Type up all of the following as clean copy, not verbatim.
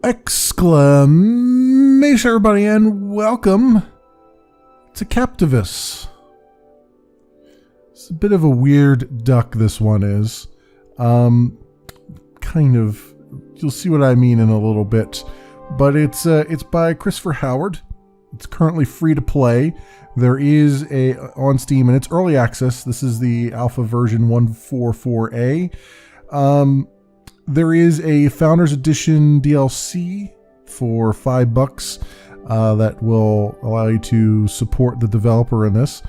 Exclamation, everybody, and welcome to Captivus. It's a bit of a weird duck, this one is. Kind of. You'll see what I mean in a little bit. But it's by Christopher Howard. It's currently free to play. There is on Steam, and it's early access. This is the alpha version 144A. There is a Founders Edition DLC for $5 that will allow you to support the developer in this.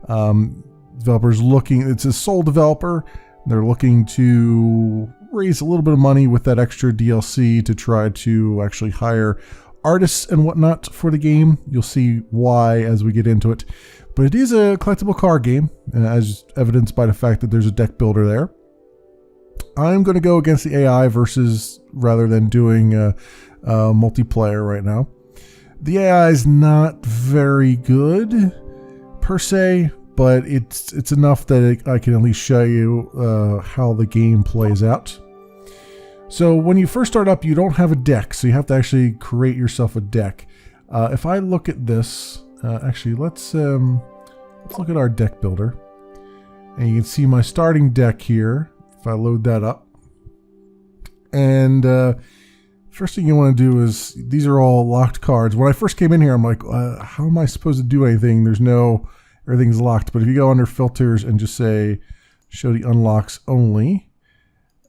Developer's it's a sole developer. They're looking to raise a little bit of money with that extra DLC to try to actually hire artists and whatnot for the game. You'll see why as we get into it. But it is a collectible card game, as evidenced by the fact that there's a deck builder there. I'm going to go against the AI rather than doing multiplayer right now. The AI is not very good per se, but it's enough that I can at least show you how the game plays out. So when you first start up, you don't have a deck, so you have to actually create yourself a deck. If I look at this, actually let's look at our deck builder, and you can see my starting deck here. If I load that up, and first thing you want to do is, these are all locked cards. When I first came in here, I'm like, how am I supposed to do anything? Everything's locked. But if you go under filters and just say show the unlocks only,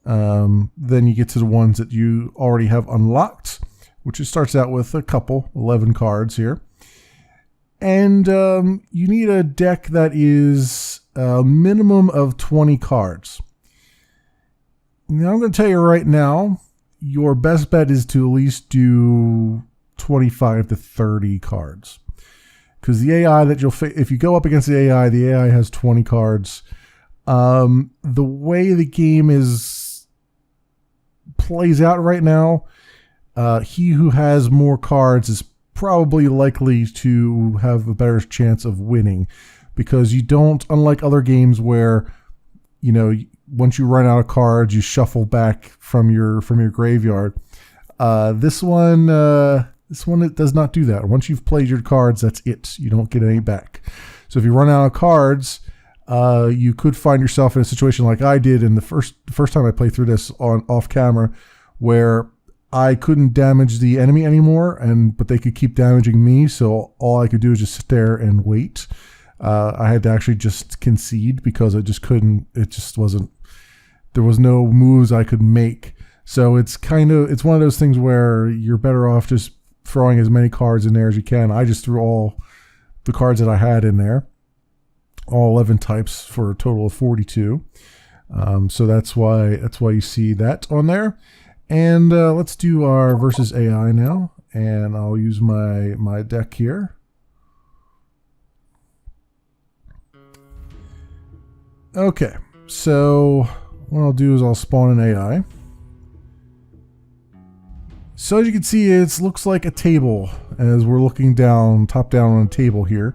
then you get to the ones that you already have unlocked, which it starts out with a couple, 11 cards here. And you need a deck that is a minimum of 20 cards. Now I'm going to tell you right now, your best bet is to at least do 25 to 30 cards. Because the AI that if you go up against the AI has 20 cards. The way the game plays out right now, he who has more cards is probably likely to have a better chance of winning. Because you don't, unlike other games where, once you run out of cards, you shuffle back from your graveyard. This one it does not do that. Once you've played your cards, that's it. You don't get any back. So if you run out of cards, you could find yourself in a situation like I did in the first time I played through this off camera, where I couldn't damage the enemy anymore, but they could keep damaging me. So all I could do is just sit there and wait. I had to actually just concede because I just couldn't. It just wasn't. There was no moves I could make. So it's one of those things where you're better off just throwing as many cards in there as you can. I just threw all the cards that I had in there, all 11 types for a total of 42. So that's why you see that on there. And let's do our versus AI now, and I'll use my deck here. Okay, so what I'll do is I'll spawn an AI. So as you can see, it looks like a table as we're looking down, top down on a table here.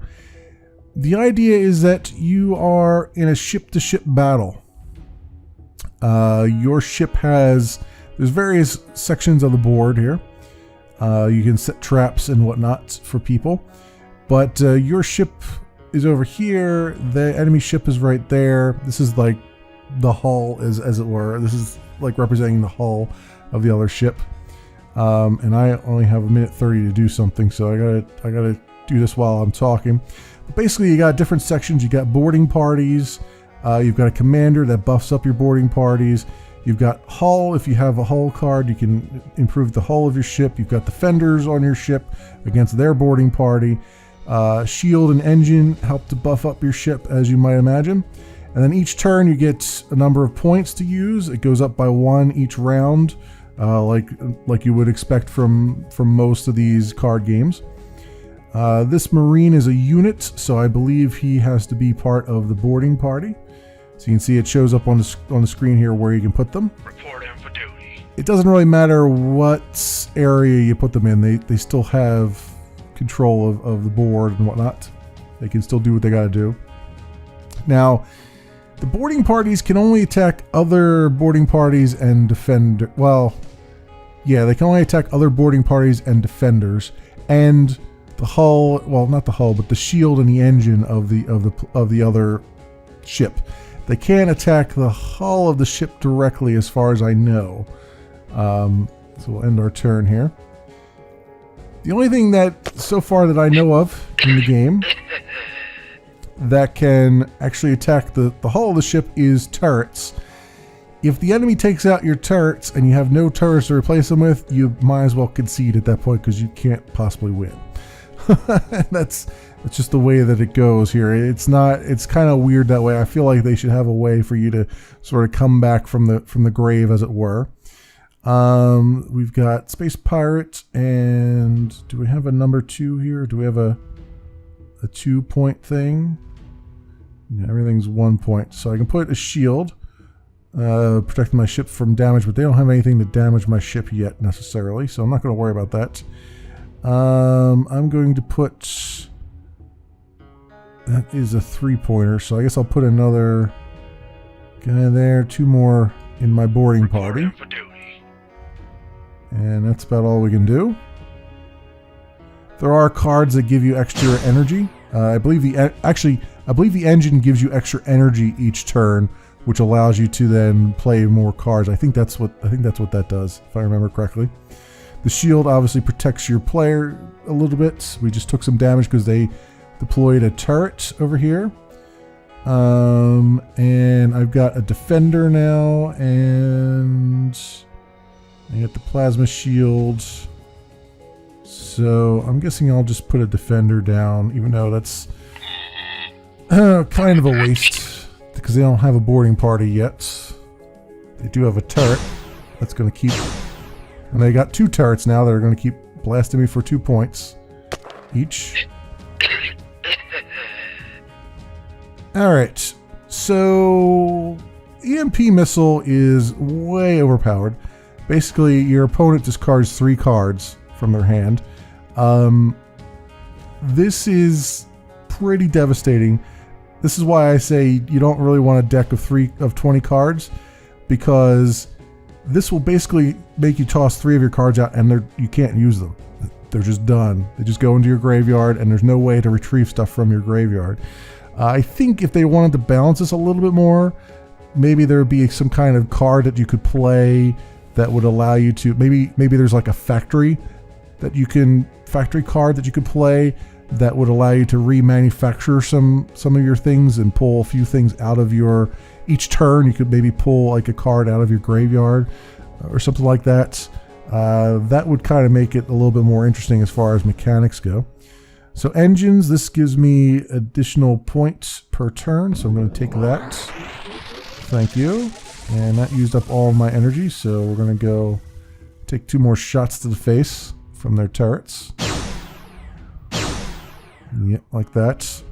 The idea is that you are in a ship-to-ship battle. Your ship there's various sections of the board here. You can set traps and whatnot for people, but your ship is over here. The enemy ship is right there. This is like the hull, as it were. This is like representing the hull of the other ship. And I only have 1:30 to do something, so I gotta do this while I'm talking. But basically, you got different sections. You got boarding parties. You've got a commander that buffs up your boarding parties. You've got hull. If you have a hull card, you can improve the hull of your ship. You've got defenders on your ship against their boarding party. Shield and engine help to buff up your ship, as you might imagine. And then each turn you get a number of points to use. It goes up by 1 each round, like you would expect from most of these card games. This Marine is a unit, so I believe he has to be part of the boarding party. So you can see it shows up on the screen here where you can put them. Report in for duty. It doesn't really matter what area you put them in. They still have control of the board and whatnot. They can still do what they got to do. Now, the boarding parties can only attack other boarding parties and defend. Well, Yeah, they can only attack other boarding parties and defenders, and the hull. Well, not the hull, but the shield and the engine of the other ship. They can't attack the hull of the ship directly, as far as I know. So we'll end our turn here. The only thing that, so far that I know of in the game, that can actually attack the hull of the ship is turrets. If the enemy takes out your turrets and you have no turrets to replace them with, you might as well concede at that point because you can't possibly win. That's just the way that it goes here. It's kind of weird that way. I feel like they should have a way for you to sort of come back from the grave, as it were. We've got Space Pirate, and do we have a number 2 here? Do we have a 2-point thing? Yeah, everything's 1 point. So I can put a shield, protecting my ship from damage, but they don't have anything to damage my ship yet necessarily, so I'm not going to worry about that. I'm going to put... That is a 3-pointer, so I guess I'll put another guy there, 2 more in my boarding party. And that's about all we can do. There are cards that give you extra energy. I believe the engine gives you extra energy each turn, which allows you to then play more cards. I think that's what that does, if I remember correctly. The shield obviously protects your player a little bit. We just took some damage because they deployed a turret over here. And I've got a defender now, and I got the plasma shield. So I'm guessing I'll just put a defender down, even though that's kind of a waste because they don't have a boarding party yet. They do have a turret that's going to keep, and they got 2 turrets now that are going to keep blasting me for 2 points each. Alright, so EMP missile is way overpowered. Basically, your opponent discards 3 cards from their hand. This is pretty devastating. This is why I say you don't really want a deck of 20 cards, because this will basically make you toss 3 of your cards out and you can't use them. They're just done. They just go into your graveyard, and there's no way to retrieve stuff from your graveyard. I think if they wanted to balance this a little bit more, maybe there would be some kind of card that you could play that would allow you to, maybe there's like a factory card that you could play that would allow you to remanufacture some of your things and pull a few things out of each turn. You could maybe pull like a card out of your graveyard or something like that. That would kind of make it a little bit more interesting as far as mechanics go. So engines, this gives me additional points per turn, so I'm going to take that. Thank you. And that used up all of my energy, so we're going to go take 2 more shots to the face from their turrets. Yep, like that.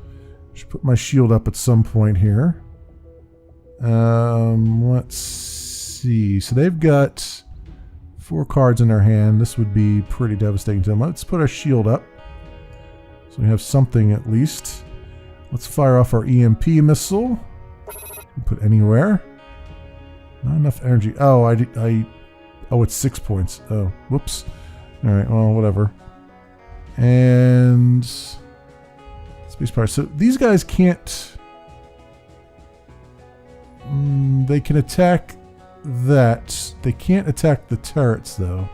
Should put my shield up at some point here. Let's see. So they've got 4 cards in their hand. This would be pretty devastating to them. Let's put our shield up, so we have something at least. Let's fire off our EMP missile. Put anywhere. Not enough energy. Oh, oh, it's 6 points. Oh, whoops. All right, well, whatever. And space power. So these guys can't. They can attack that. They can't attack the turrets, though.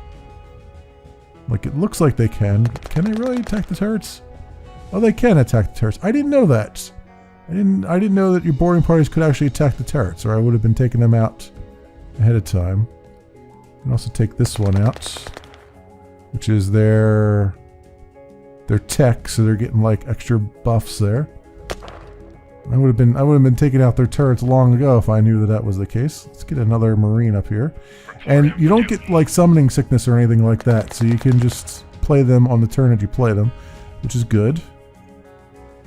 Like, it looks like they can. Can they really attack the turrets? Oh, they can attack the turrets. I didn't know that. I didn't know that your boarding parties could actually attack the turrets, or I would have been taking them out ahead of time. You can also take this one out, which is their tech, so they're getting like extra buffs there. I would have been taking out their turrets long ago if I knew that was the case. Let's get another Marine up here. And you don't get like summoning sickness or anything like that, so you can just play them on the turn that you play them, which is good.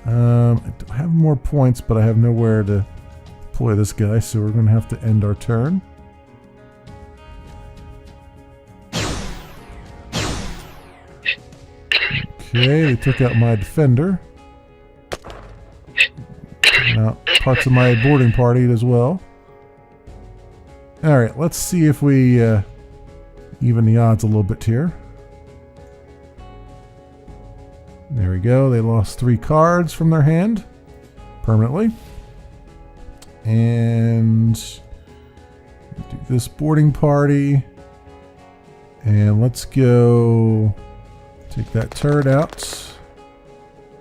I have more points, but I have nowhere to deploy this guy, so we're going to have to end our turn. Okay, they took out my defender. Now, parts of my boarding party as well. Alright, let's see if we even the odds a little bit here. There we go. They lost 3 cards from their hand permanently. And do this boarding party. And let's go take that turret out.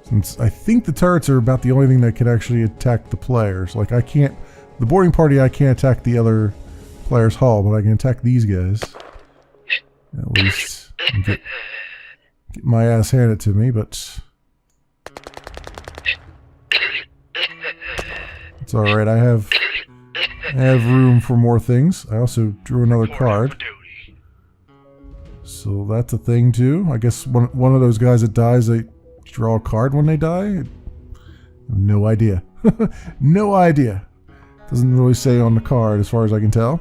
Since I think the turrets are about the only thing that could actually attack the players. Like I can't, the boarding party, I can't attack the other player's hull, but I can attack these guys. At least get my ass handed to me, but it's alright. I have room for more things. I also drew another card. So that's a thing too. I guess one of those guys that dies, they draw a card when they die. No idea. No idea. Doesn't really say on the card as far as I can tell.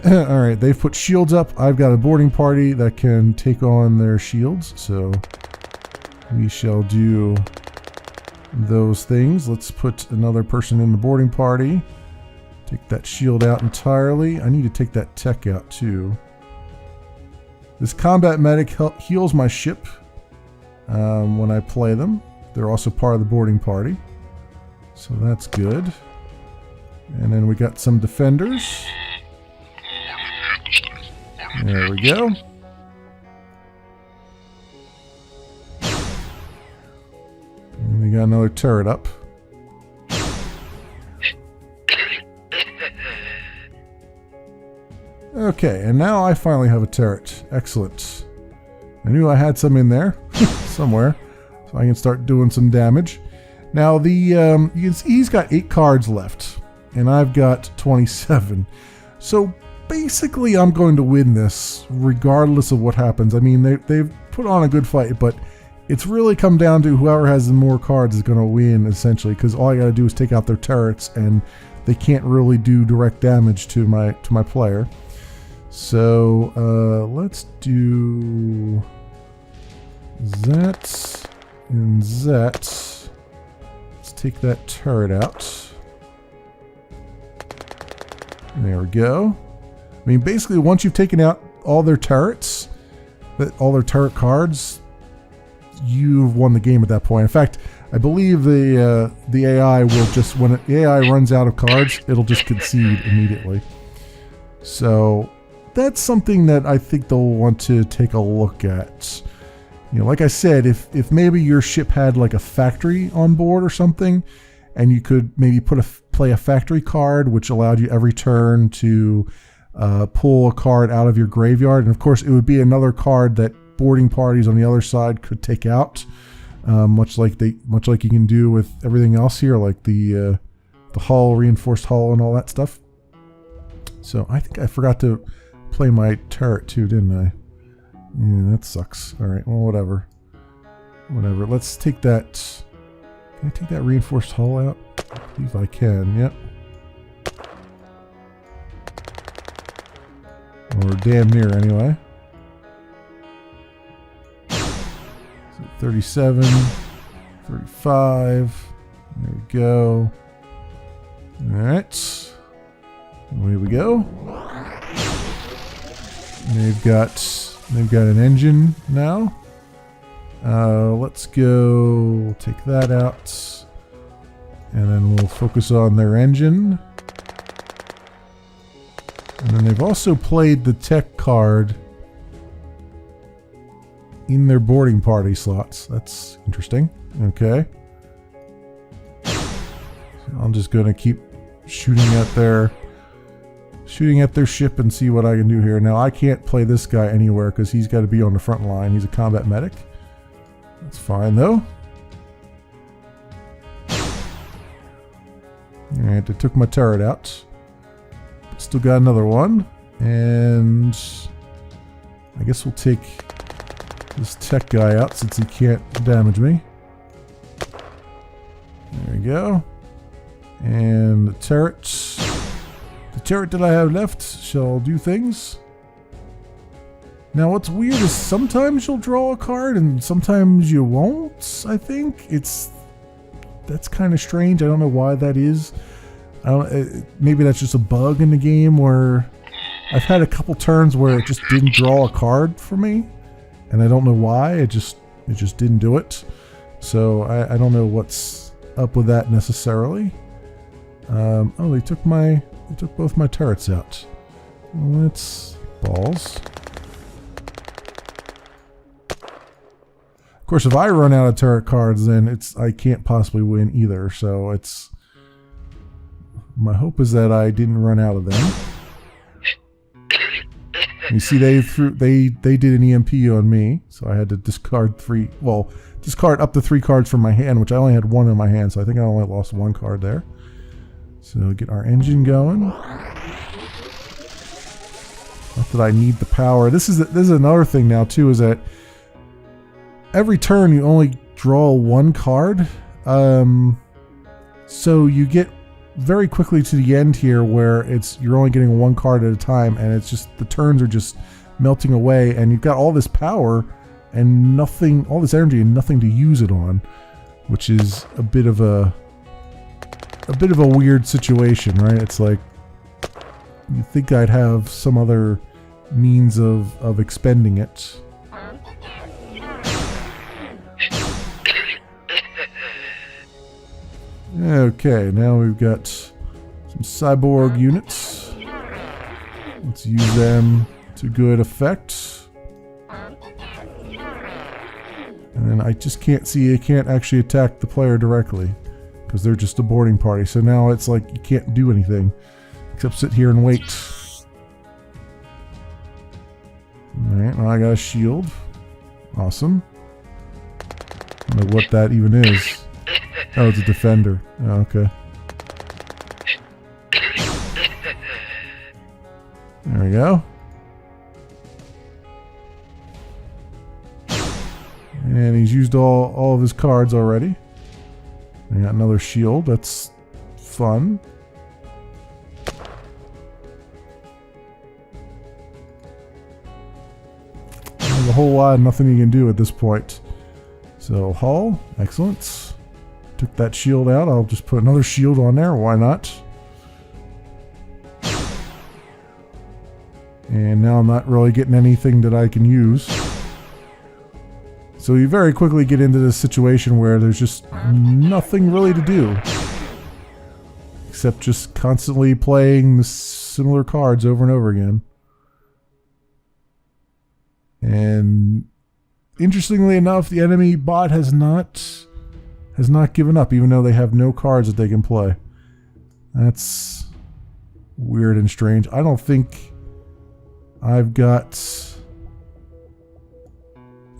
Alright, they've put shields up. I've got a boarding party that can take on their shields. So we shall do those things. Let's put another person in the boarding party. Take that shield out entirely. I need to take that tech out too. This combat medic heals my ship when I play them. They're also part of the boarding party. So that's good. And then we got some defenders. There we go. And we got another turret up. Okay, and now I finally have a turret. Excellent. I knew I had some in there somewhere, so I can start doing some damage. Now the you can see he's got 8 cards left, and I've got 27. So basically, I'm going to win this regardless of what happens. I mean, they've put on a good fight, but it's really come down to whoever has the more cards is going to win essentially, because all I got to do is take out their turrets, and they can't really do direct damage to my player. So let's do that and that. Let's take that turret out. There we go. I mean, basically, once you've taken out all their turrets, all their turret cards, you've won the game at that point. In fact, I believe the AI will just, when the AI runs out of cards, it'll just concede immediately. So that's something that I think they'll want to take a look at. You know, like I said, if maybe your ship had like a factory on board or something, and you could maybe play a factory card, which allowed you every turn to pull a card out of your graveyard, and of course it would be another card that boarding parties on the other side could take out, much like you can do with everything else here, like the hull, reinforced hull, and all that stuff. So I think I forgot to play my turret too, didn't I? Yeah, that sucks. All right, well, whatever. Let's take that. Can I take that reinforced hull out? I believe I can. Yep. Or damn near, anyway. So 37, 35. There we go. All right. Away we go. They've got an engine now. Let's go take that out, and then we'll focus on their engine. And then they've also played the tech card in their boarding party slots. That's interesting. Okay. So I'm just going to keep shooting at their ship and see what I can do here. Now I can't play this guy anywhere because he's got to be on the front line. He's a combat medic. That's fine though. Alright, I took my turret out. Still got another one. And I guess we'll take this tech guy out since he can't damage me. There we go. And the turret that I have left shall do things. Now what's weird is sometimes you'll draw a card and sometimes you won't, I think. That's kind of strange. I don't know why that is. Maybe that's just a bug in the game where I've had a couple turns where it just didn't draw a card for me, and I don't know why. It just didn't do it. So I don't know what's up with that necessarily. Oh, they took both my turrets out. Well, that's balls. Of course, if I run out of turret cards, then I can't possibly win either. So my hope is that I didn't run out of them. You see, they did an EMP on me, so I had to discard up to 3 cards from my hand, which I only had 1 in my hand, so I think I only lost 1 card there. So get our engine going. Not that I need the power. This is another thing now too, is that every turn you only draw 1 card. So you get very quickly to the end here where you're only getting 1 card at a time, and it's just the turns are just melting away, and you've got all this power and nothing, all this energy and nothing to use it on, which is a bit of a weird situation, right? It's like you think I'd have some other means of expending it. Okay, now we've got some cyborg units. Let's use them to good effect. And then I just can't see, I can't actually attack the player directly because they're just a boarding party. So now it's like you can't do anything except sit here and wait. Alright, well, I got a shield. Awesome. I don't know what that even is. Oh, it's a defender. Oh, okay. There we go. And he's used all of his cards already. I got another shield. That's fun. There's a whole lot of nothing you can do at this point. So, hull. Excellent. Took that shield out. I'll just put another shield on there. Why not? And now I'm not really getting anything that I can use. So you very quickly get into this situation where there's just nothing really to do. Except just constantly playing the similar cards over and over again. And interestingly enough, the enemy bot has not given up, even though they have no cards that they can play. That's weird and strange. I don't think I've got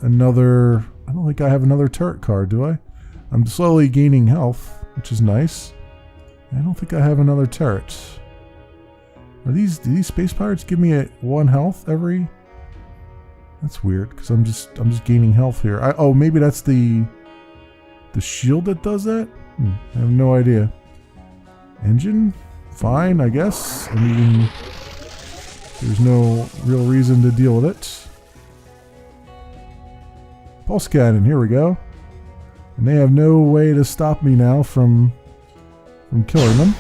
another... I don't think I have another turret card, do I? I'm slowly gaining health, which is nice. I don't think I have another turret. Do these space pirates give me 1 health every... That's weird, because I'm just gaining health here. Oh, maybe that's the shield that does that? I have no idea. Engine? Fine, I guess. I mean, there's no real reason to deal with it. Pulse cannon, here we go. And they have no way to stop me now from killing them.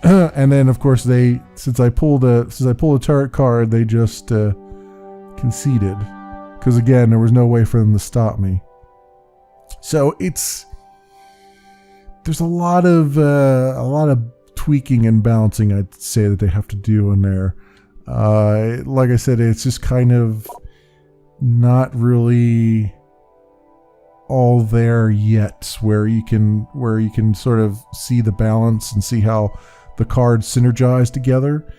And then, of course, since I pulled a turret card, they just conceded. Because again, there was no way for them to stop me. So there's a lot of tweaking and balancing, I'd say, that they have to do in there. Like I said, it's just kind of not really all there yet, where you can sort of see the balance and see how the cards synergize together,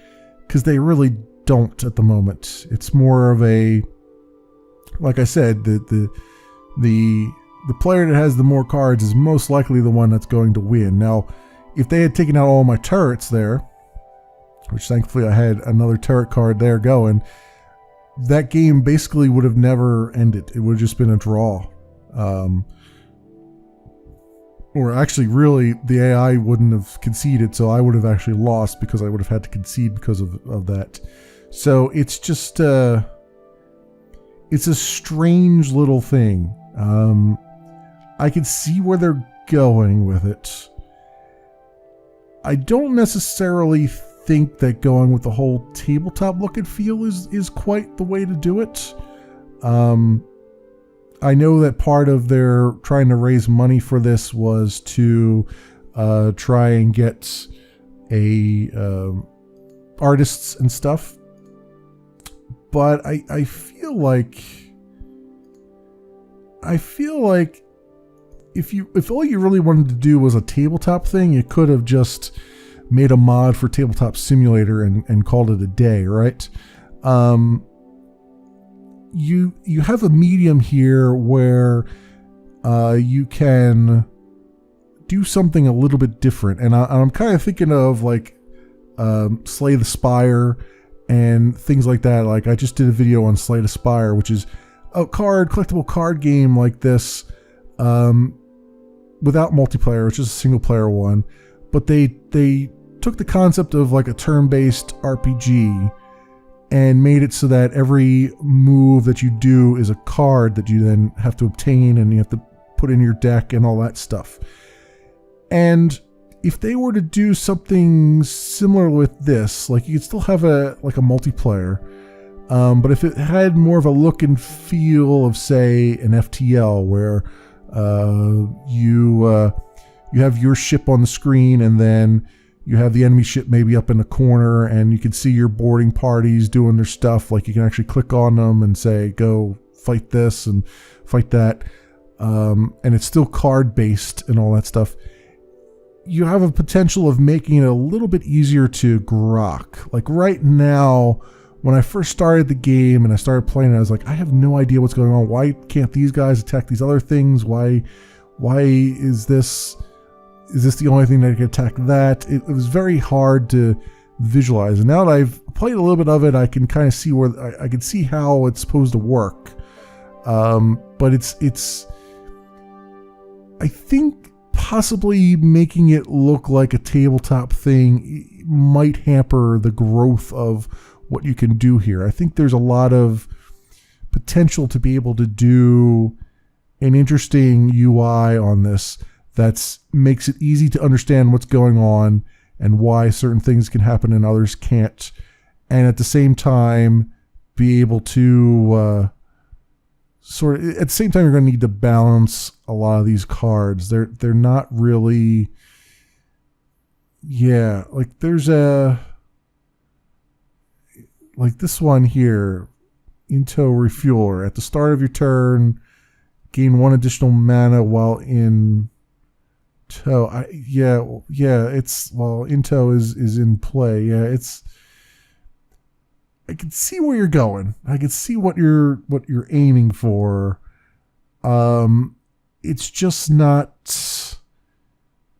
because they really don't at the moment. It's more of a, like I said, the player that has the more cards is most likely the one that's going to win. Now, if they had taken out all my turrets there, which thankfully I had another turret card there going, that game basically would have never ended. It would have just been a draw. Or actually, really, the AI wouldn't have conceded, so I would have actually lost because I would have had to concede because of that. So it's just it's a strange little thing. I can see where they're going with it. I don't necessarily think that going with the whole tabletop look and feel is quite the way to do it. I know that part of their trying to raise money for this was to try and get artists and stuff, but I feel like if all you really wanted to do was a tabletop thing, you could have just made a mod for Tabletop Simulator and called it a day, right? You have a medium here where you can do something a little bit different, and I'm kind of thinking of like Slay the Spire and things like that. Like I just did a video on Slay the Spire, which is a collectible card game like this, without multiplayer. It's just a single player one, but they took the concept of like a turn-based RPG and made it so that every move that you do is a card that you then have to obtain and you have to put in your deck and all that stuff. And if they were to do something similar with this, like you could still have a multiplayer, but if it had more of a look and feel of, say, an FTL, where you have your ship on the screen and then you have the enemy ship maybe up in the corner, and you can see your boarding parties doing their stuff. Like you can actually click on them and say, go fight this and fight that. And it's still card based and all that stuff. You have a potential of making it a little bit easier to grok. Like right now, when I first started the game and I started playing it, I was like, I have no idea what's going on. Why can't these guys attack these other things? Why is this the only thing that can attack that? It was very hard to visualize. And now that I've played a little bit of it, I can kind of see where I can see how it's supposed to work. But it's I think possibly making it look like a tabletop thing might hamper the growth of what you can do here. I think there's a lot of potential to be able to do an interesting UI on this that makes it easy to understand what's going on and why certain things can happen and others can't, and at the same time be able to at the same time you're going to need to balance a lot of these cards. They're not really, like there's like this one here, Into Refueler. At the start of your turn, gain 1 additional mana while in tow. Into is in play. I can see where you're going. I can see what you're aiming for. It's just not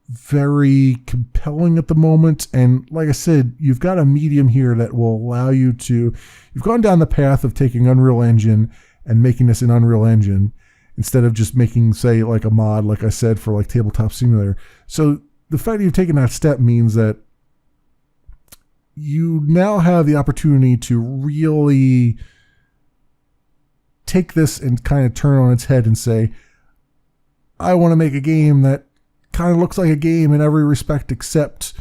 very compelling at the moment. And like I said, you've got a medium here that will allow you to. You've gone down the path of taking Unreal Engine and making this an Unreal Engine instead of just making, say, like a mod, like I said, for like Tabletop Simulator. So the fact that you've taken that step means that you now have the opportunity to really take this and kind of turn on its head and say, I want to make a game that kind of looks like a game in every respect except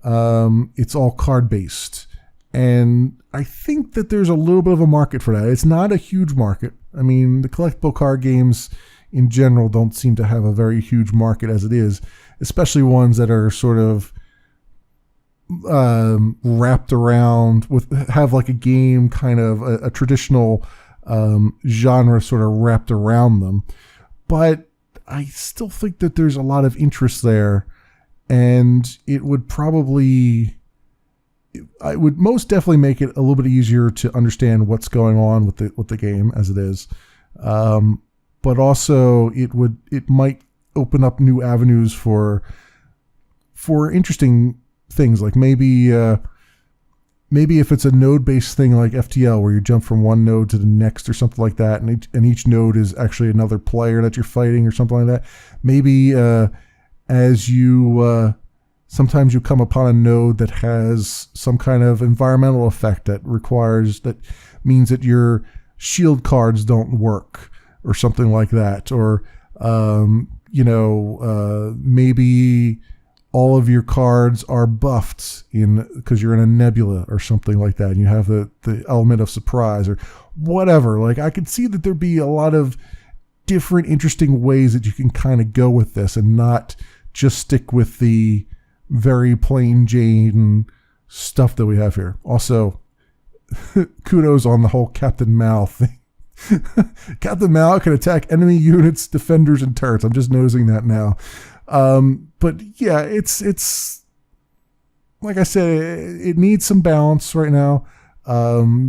it's all card based. And I think that there's a little bit of a market for that. It's not a huge market. I mean, the collectible card games in general don't seem to have a very huge market as it is, especially ones that are sort of wrapped around have like a game kind of a traditional genre sort of wrapped around them. But I still think that there's a lot of interest there, and I would most definitely make it a little bit easier to understand what's going on with the game as it is. But also it might open up new avenues for interesting things, like maybe if it's a node-based thing like FTL where you jump from one node to the next or something like that, and each node is actually another player that you're fighting or something like that. Maybe as you sometimes you come upon a node that has some kind of environmental effect that means that your shield cards don't work or something like that, or maybe all of your cards are buffed because you're in a nebula or something like that, and you have the element of surprise or whatever. Like, I could see that there'd be a lot of different interesting ways that you can kind of go with this and not just stick with the very plain Jane stuff that we have here. Also, kudos on the whole Captain Mao thing. Captain Mao can attack enemy units, defenders, and turrets. I'm just noticing that now. But yeah, it's like I said, it needs some balance right now.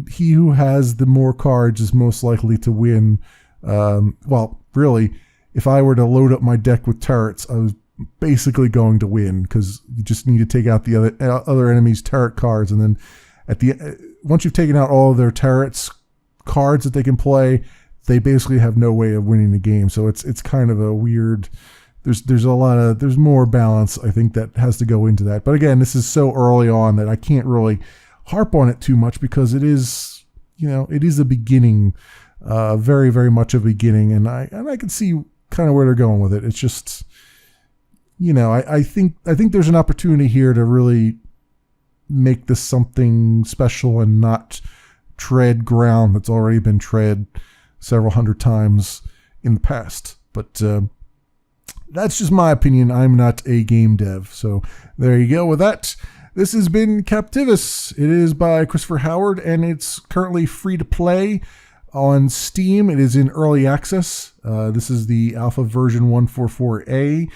He who has the more cards is most likely to win. Well, really, if I were to load up my deck with turrets, I was basically going to win, because you just need to take out the other enemy's turret cards, and then once you've taken out all of their turrets cards that they can play, they basically have no way of winning the game. So it's kind of a weird. There's more balance, I think, that has to go into that. But again, this is so early on that I can't really harp on it too much, because it is a beginning, very, very much a beginning, and I can see kind of where they're going with it. It's just, I think there's an opportunity here to really make this something special and not tread ground that's already been tread several hundred times in the past. But that's just my opinion. I'm not a game dev. So there you go with that. This has been Captivus. It is by Christopher Howard, and it's currently free to play on Steam. It is in early access. This is the alpha version 144A.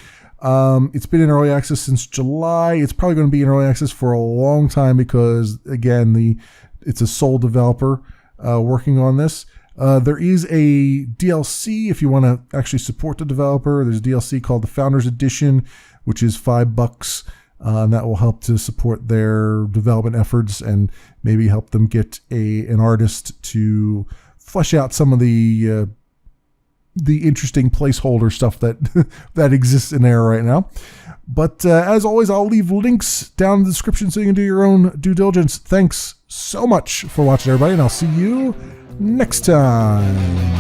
It's been in early access since July. It's probably going to be in early access for a long time because, again, it's a sole developer working on this. There is a DLC if you want to actually support the developer. There's a DLC called the Founders Edition, which is $5. And that will help to support their development efforts and maybe help them get an artist to flesh out some of the interesting placeholder stuff that exists in there right now. But as always, I'll leave links down in the description so you can do your own due diligence. Thanks so much for watching, everybody, and I'll see you next time.